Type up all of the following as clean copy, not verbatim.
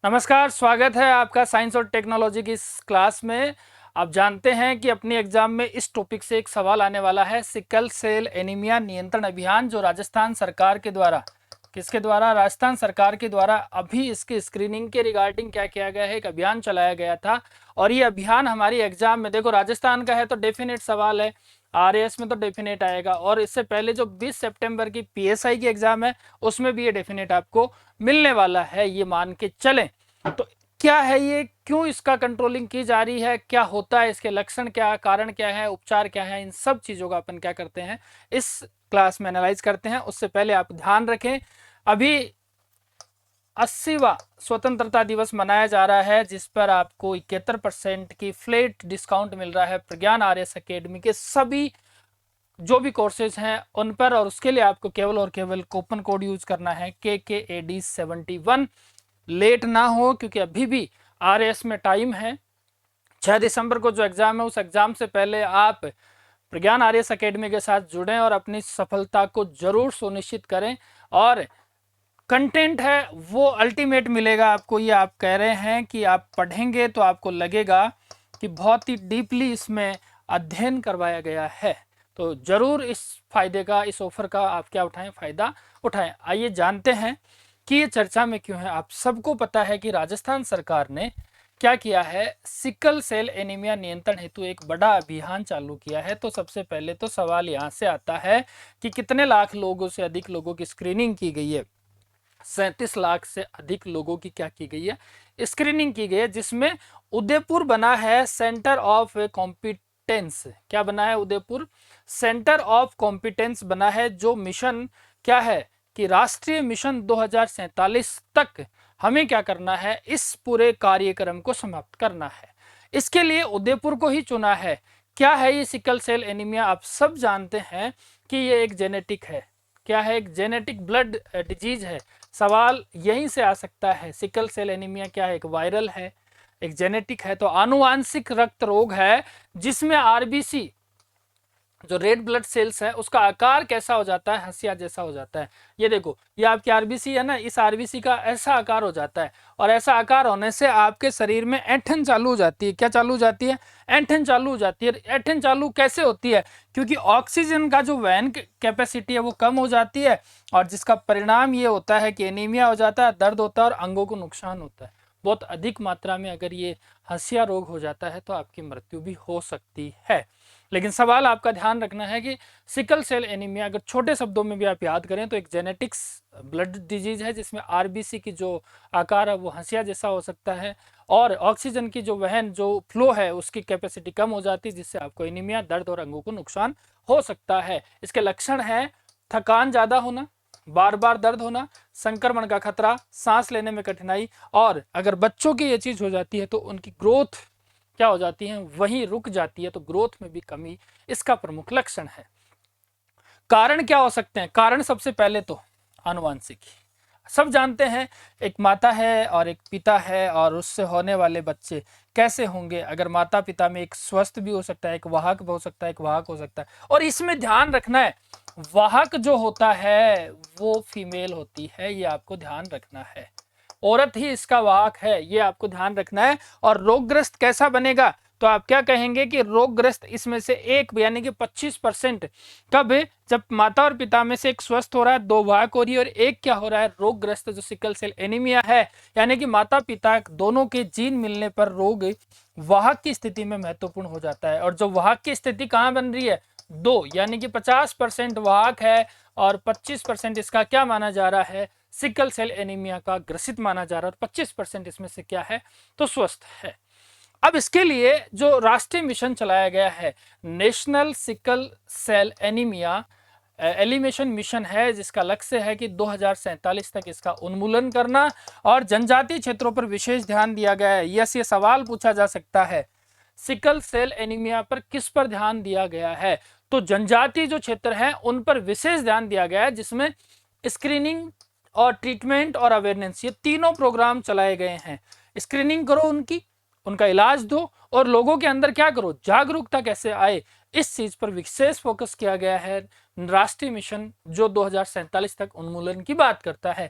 नमस्कार, स्वागत है आपका साइंस और टेक्नोलॉजी की इस क्लास में। आप जानते हैं कि अपने एग्जाम में इस टॉपिक से एक सवाल आने वाला है, सिकल सेल एनीमिया नियंत्रण अभियान, जो राजस्थान सरकार के द्वारा राजस्थान सरकार के द्वारा अभी इसकी स्क्रीनिंग के रिगार्डिंग क्या किया गया है, एक अभियान चलाया गया था। और ये अभियान हमारी एग्जाम में, देखो राजस्थान का है तो डेफिनेट सवाल है, आरएएस में तो डेफिनेट आएगा, और इससे पहले जो 20 सितंबर की पीएसआई की एग्जाम है उसमें भी ये डेफिनेट आपको मिलने वाला है, ये मान के चलें। तो क्या है ये, क्यों इसका कंट्रोलिंग की जा रही है, क्या होता है, इसके लक्षण क्या, कारण क्या है, उपचार क्या है, इन सब चीजों का अपन क्या करते हैं इस क्लास में एनालाइज करते हैं। उससे पहले आप ध्यान रखें, अभी 80वां स्वतंत्रता दिवस मनाया जा रहा है, जिस पर आपको 71% की फ्लैट डिस्काउंट मिल रहा है प्रज्ञान आरएस एकेडमी के सभी जो भी कोर्सेज हैं उन पर। और उसके लिए आपको केवल और केवल कूपन कोड यूज करना है KKAD71। लेट ना हो, क्योंकि अभी भी आरएस में टाइम है। 6 दिसंबर को जो एग्जाम है उस एग्जाम से पहले आप प्रज्ञान आरएस एकेडमी के साथ जुड़ें और अपनी सफलता को जरूर सुनिश्चित करें। और कंटेंट है वो अल्टीमेट मिलेगा आपको, ये आप कह रहे हैं कि आप पढ़ेंगे तो आपको लगेगा कि बहुत ही डीपली इसमें अध्ययन करवाया गया है। तो जरूर इस फायदे का, इस ऑफर का आप क्या उठाएं, फायदा उठाएं। आइए जानते हैं कि ये चर्चा में क्यों है। आप सबको पता है कि राजस्थान सरकार ने क्या किया है, सिकल सेल एनीमिया नियंत्रण हेतु एक बड़ा अभियान चालू किया है। तो सबसे पहले तो सवाल यहाँ से आता है कि कितने लाख लोगों से अधिक लोगों की स्क्रीनिंग की गई है। 37 लाख से अधिक लोगों की क्या की गई है, स्क्रीनिंग की गई है, जिसमें उदयपुर बना है सेंटर ऑफ कॉम्पिटेंस। क्या बना है? उदयपुर सेंटर ऑफ कॉम्पिटेंस बना है, जो मिशन क्या है कि राष्ट्रीय मिशन 2047 तक हमें क्या करना है, इस पूरे कार्यक्रम को समाप्त करना है। इसके लिए उदयपुर को ही चुना है। क्या है ये सिकल सेल एनीमिया? आप सब जानते हैं कि ये एक जेनेटिक है। क्या है? एक जेनेटिक ब्लड डिजीज है। सवाल यहीं से आ सकता है, सिकल सेल एनीमिया क्या है? एक वायरल है, एक जेनेटिक है, तो आनुवांशिक रक्त रोग है, जिसमें आरबीसी जो रेड ब्लड सेल्स है उसका आकार कैसा हो जाता है, हंसिया जैसा हो जाता है। ये देखो, ये आपकी आरबीसी है ना, इस आरबीसी का ऐसा आकार हो जाता है। और ऐसा आकार होने से आपके शरीर में ऐंठन चालू हो जाती है। क्या चालू हो जाती है? ऐंठन चालू हो जाती है। ऐंठन चालू कैसे होती है? क्योंकि ऑक्सीजन का जो वहन कैपेसिटी है वो कम हो जाती है, और जिसका परिणाम ये होता है कि एनीमिया हो जाता है, दर्द होता है और अंगों को नुकसान होता है। बहुत अधिक मात्रा में अगर ये हंसिया रोग हो जाता है तो आपकी मृत्यु भी हो सकती है। लेकिन सवाल आपका ध्यान रखना है कि सिकल सेल एनीमिया अगर छोटे शब्दों में भी आप याद करें तो एक जेनेटिक्स ब्लड डिजीज है, जिसमें आरबीसी की जो आकार है वो हंसिया जैसा हो सकता है, और ऑक्सीजन की जो वहन जो फ्लो है उसकी कैपेसिटी कम हो जाती है, जिससे आपको एनीमिया, दर्द और अंगों को नुकसान हो सकता है। इसके लक्षण है थकान ज्यादा होना, बार बार दर्द होना, संक्रमण का खतरा, सांस लेने में कठिनाई, और अगर बच्चों की ये चीज हो जाती है तो उनकी ग्रोथ क्या हो जाती है, वहीं रुक जाती है, तो ग्रोथ में भी कमी इसका प्रमुख लक्षण है। कारण क्या हो सकते हैं? कारण सबसे पहले तो आनुवांशिक। सब जानते हैं, एक माता है और एक पिता है, और उससे होने वाले बच्चे कैसे होंगे। अगर माता पिता में एक स्वस्थ भी हो सकता है, एक वाहक हो सकता है, एक वाहक हो सकता है। और इसमें ध्यान रखना है, वाहक जो होता है वो फीमेल होती है, ये आपको ध्यान रखना है। औरत ही इसका वाहक है, ये आपको ध्यान रखना है। और रोगग्रस्त कैसा बनेगा? तो आप क्या कहेंगे कि रोगग्रस्त इसमें से एक यानी कि 25%। कब? जब माता और पिता में से एक स्वस्थ हो रहा है, दो वाहक हो रही है, और एक क्या हो रहा है, रोगग्रस्त, जो सिकल सेल एनीमिया है। यानी कि माता पिता दोनों के जीन मिलने पर रोग वाहक की स्थिति में महत्वपूर्ण हो जाता है। और जो वाहक की स्थिति कहाँ बन रही है? दो, यानी कि 50% वाहक है और 25% इसका क्या माना जा रहा है, सिकल सेल एनीमिया का ग्रसित माना जा रहा है। 25% इसमें से क्या है, तो स्वस्थ है। अब इसके लिए जो राष्ट्रीय मिशन चलाया गया है, national sickle cell anaemia elimination mission है, जिसका लक्ष्य है कि 2047 तक इसका उन्मूलन करना, और जनजातीय क्षेत्रों पर विशेष ध्यान दिया गया है। यस, ये सवाल पूछा जा सकता है, सिकल सेल एनीमिया पर किस पर ध्यान दिया गया है? तो जनजातीय जो क्षेत्र हैं उन पर विशेष ध्यान दिया गया है, जिसमें स्क्रीनिंग और ट्रीटमेंट और अवेयरनेस, ये तीनों प्रोग्राम चलाए गए हैं। स्क्रीनिंग करो उनकी, उनका इलाज दो, और लोगों के अंदर क्या करो, जागरूकता कैसे आए, इस चीज पर विशेष फोकस किया गया है। राष्ट्रीय मिशन जो 2047 तक उन्मूलन की बात करता है।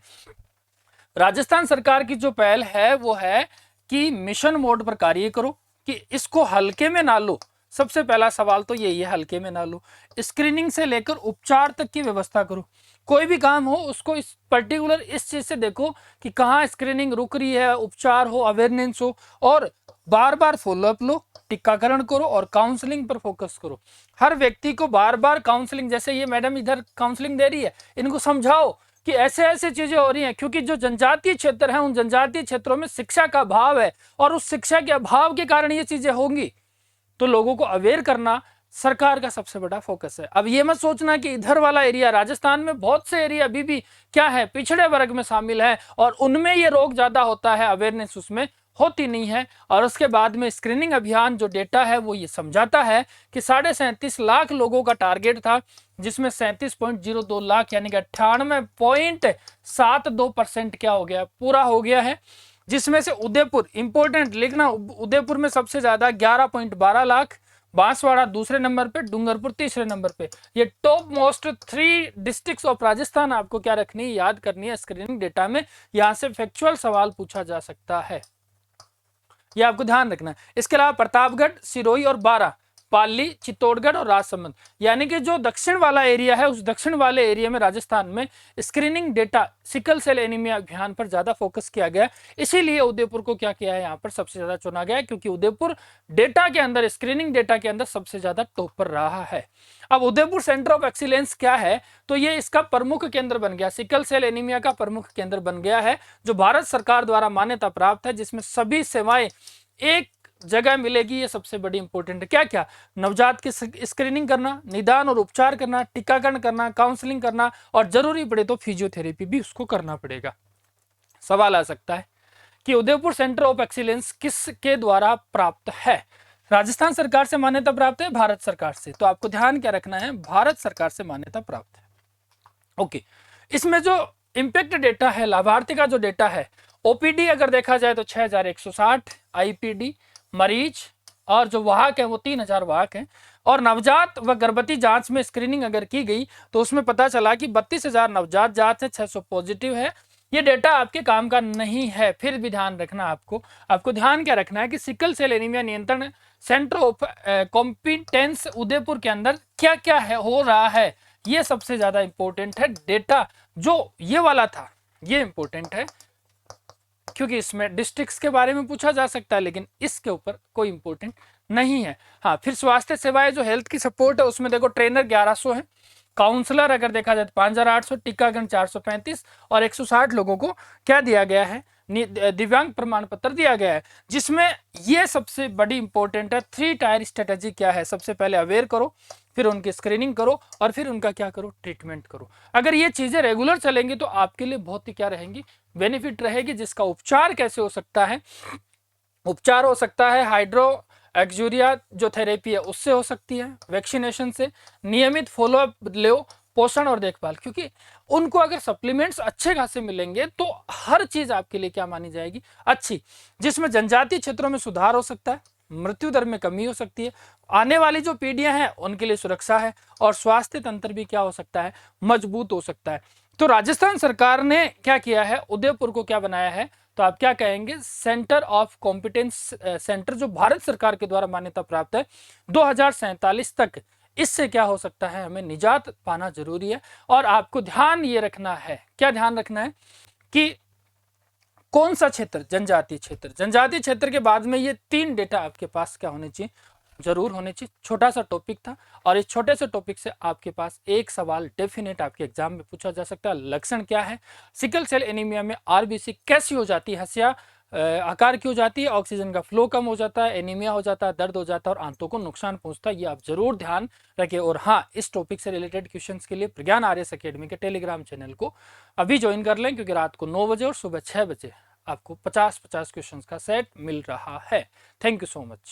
राजस्थान सरकार की जो पहल है वो है कि मिशन मोड पर कार्य करो, कि इसको हल्के में ना लो। सबसे पहला सवाल तो यही है, हल्के में ना लो। स्क्रीनिंग से लेकर उपचार तक की व्यवस्था करो। कोई भी काम हो उसको इस पर्टिकुलर इस चीज से देखो कि कहाँ स्क्रीनिंग रुक रही है, उपचार हो, अवेयरनेस हो, और बार बार फॉलोअप लो, टीकाकरण करो और काउंसलिंग पर फोकस करो। हर व्यक्ति को बार बार काउंसलिंग, जैसे ये मैडम इधर काउंसलिंग दे रही है, इनको समझाओ कि ऐसे ऐसे चीजें हो रही हैं, क्योंकि जो जनजातीय क्षेत्र है उन जनजातीय क्षेत्रों में शिक्षा का अभाव है और उस शिक्षा के अभाव के कारण ये चीजें होंगी। तो लोगों को अवेयर करना सरकार का सबसे बड़ा फोकस है। अब ये मत सोचना कि इधर वाला एरिया, राजस्थान में बहुत से एरिया अभी भी क्या है, पिछड़े वर्ग में शामिल है और उनमें ये रोग ज्यादा होता है, अवेयरनेस उसमें होती नहीं है। और उसके बाद में स्क्रीनिंग अभियान जो डेटा है वो ये समझाता है कि 37.5 लाख लोगों का टारगेट था, जिसमें 37.02 लाख यानी कि 98.72% क्या हो गया, पूरा हो गया है। जिसमें से उदयपुर, इंपॉर्टेंट लिखना, उदयपुर में सबसे ज्यादा 11.12 लाख, बांसवाड़ा दूसरे नंबर पे, डूंगरपुर तीसरे नंबर पे। ये top most 3 districts of Rajasthan आपको क्या रखनी है, याद करनी है स्क्रीनिंग डेटा में। यहां से फैक्चुअल सवाल पूछा जा सकता है, ये आपको ध्यान रखना है। इसके अलावा प्रतापगढ़, सिरोही और बारां, पाली, चित्तौड़गढ़ और राजसमंद, यानी कि जो दक्षिण वाला एरिया है, उस दक्षिण वाले एरिया में राजस्थान में screening data sickle cell anaemia अभियान पर ज्यादा फोकस किया गया। इसीलिए उदयपुर को क्या किया है, यहाँ पर सबसे ज्यादा चुना गया है, क्योंकि उदयपुर डेटा के अंदर, स्क्रीनिंग डेटा के अंदर सबसे ज्यादा टॉप पर रहा है। अब उदयपुर सेंटर ऑफ एक्सीलेंस क्या है, तो ये इसका प्रमुख केंद्र बन गया, सिकल सेल एनीमिया का प्रमुख केंद्र बन गया है, जो भारत सरकार द्वारा मान्यता प्राप्त है, जिसमें सभी सेवाएं एक जगह मिलेगी। ये सबसे बड़ी इंपॉर्टेंट है। क्या क्या, नवजात की स्क्रीनिंग करना, निदान और उपचार करना, टीकाकरण करना, काउंसलिंग करना, और जरूरी पड़े तो फिजियोथेरेपी भी उसको करना पड़ेगा। सवाल आ सकता है कि उदयपुर सेंटर ऑफ एक्सीलेंस किसके द्वारा प्राप्त है? राजस्थान सरकार से मान्यता प्राप्त है, भारत सरकार से। तो आपको ध्यान क्या रखना है, भारत सरकार से मान्यता प्राप्त है। ओके, इसमें जो इंपैक्ट डेटा है, लाभार्थी का जो डेटा है, ओपीडी अगर देखा जाए तो 6160, आईपीडी मरीज, और जो वाहक है वो 3000 वाहक हैं। और नवजात व गर्भवती जांच में स्क्रीनिंग अगर की गई तो उसमें पता चला कि 32,000 नवजात जांच है, 600 पॉजिटिव है। ये डेटा आपके काम का नहीं है, फिर भी ध्यान रखना। आपको ध्यान क्या रखना है कि सिकल सेल एनीमिया नियंत्रण सेंटर ऑफ कॉम्पिटेंस उदयपुर के अंदर क्या क्या है, हो रहा है, ये सबसे ज्यादा इंपॉर्टेंट है। डेटा जो ये वाला था ये इंपॉर्टेंट है, क्योंकि इसमें डिस्ट्रिक्ट्स के बारे में पूछा जा सकता है, लेकिन इसके ऊपर कोई इंपॉर्टेंट नहीं है। हाँ, फिर स्वास्थ्य सेवाएं जो हेल्थ की सपोर्ट है, उसमें देखो ट्रेनर 1100 है, काउंसलर अगर देखा जाए तो 5800, टीकाकरण 435, और 160 लोगों को क्या दिया गया है, दिव्यांग प्रमाण पत्र दिया गया है। जिसमें ये सबसे बड़ी इंपॉर्टेंट है, 3 टायर स्ट्रेटेजी क्या है, सबसे पहले अवेयर करो, फिर उनकी स्क्रीनिंग करो, और फिर उनका क्या करो, ट्रीटमेंट करो। अगर ये चीजें रेगुलर चलेंगी तो आपके लिए बहुत ही क्या रहेंगी, बेनिफिट रहेगी। जिसका उपचार कैसे हो सकता है, उपचार हो सकता है हाइड्रो एक्जूरिया जो थेरेपी है उससे हो सकती है, वैक्सीनेशन से, नियमित फॉलोअप लो, पोषण और देखभाल, क्योंकि उनको अगर सप्लीमेंट्स अच्छे खासे मिलेंगे तो हर चीज आपके लिए क्या मानी जाएगी, अच्छी। जिसमें जनजातीय क्षेत्रों में सुधार हो सकता है, मृत्यु दर में कमी हो सकती है, आने वाली जो पीढ़ियां हैं उनके लिए सुरक्षा है, और स्वास्थ्य तंत्र भी क्या हो सकता है, मजबूत हो सकता है। तो राजस्थान सरकार ने क्या किया है, उदयपुर को क्या बनाया है, तो आप क्या कहेंगे, सेंटर ऑफ कॉम्पिटेंस सेंटर, जो भारत सरकार के द्वारा मान्यता प्राप्त है 2047 तक। इससे क्या हो सकता है, हमें निजात पाना जरूरी है। और आपको ध्यान ये रखना है, क्या ध्यान रखना है कि कौन सा क्षेत्र, जनजातीय क्षेत्र। जनजातीय क्षेत्र के बाद में ये 3 डेटा आपके पास क्या होने चाहिए, जरूर होने चाहिए। छोटा सा टॉपिक था, और इस छोटे से टॉपिक से आपके पास एक सवाल डेफिनेट आपके एग्जाम में पूछा जा सकता है। लक्षण क्या है, सिकल सेल एनीमिया में आरबीसी कैसी हो जाती है, हसिया आकार की हो जाती है, ऑक्सीजन का फ्लो कम हो जाता है, एनीमिया हो जाता है, दर्द हो जाता है, और आंतों को नुकसान पहुंचता है। ये आप जरूर ध्यान रखें। और हाँ, इस टॉपिक से रिलेटेड क्वेश्चंस के लिए प्रज्ञान आर्यस अकेडमी के टेलीग्राम चैनल को अभी ज्वाइन कर लें, क्योंकि रात को 9 बजे और सुबह 6 बजे आपको 50-50 क्वेश्चंस का सेट मिल रहा है। Thank you so much.